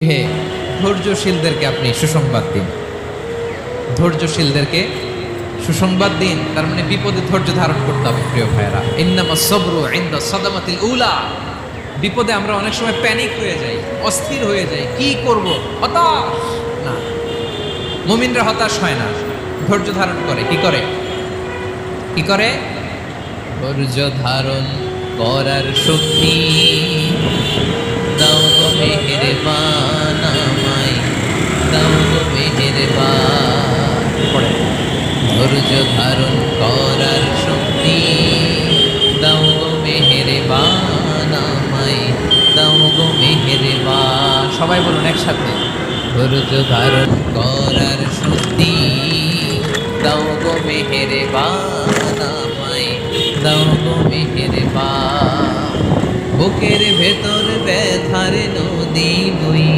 হে ধৈর্যশীলদেরকে আপনি সুসংবাদ দিন, ধৈর্যশীলদেরকে সুসংবাদ দিন। তার মানে বিপদে ধৈর্য ধারণ করতে হবে প্রিয় ভাইয়েরা। ইন্নামাস সাবরু ইনদা সাদামাতিল উলা। বিপদে আমরা অনেক সময় প্যানিক হয়ে যাই, অস্থির হয়ে যাই, কি করব, হতাশ। না, মুমিনরা হতাশ হয় না, ধৈর্য ধারণ করে। কি করে? কি করে? ধৈর্য ধারণ করার শক্তি দাও গো মেহেরবান আমায়, দাও গো মেহেরবান। পড়ে, ধৈর্য ধারণ করার শক্তি দাও গো মেহেরবান আমায়, দাও গো মেহেরবান। সবাই বলুন একসাথে, ধৈর্য ধারণ করার শক্তি দাও গো মেহেরবান আমায়, দাও গো মেহেরবান। বুকের ভেতর ব্যথার নদী বই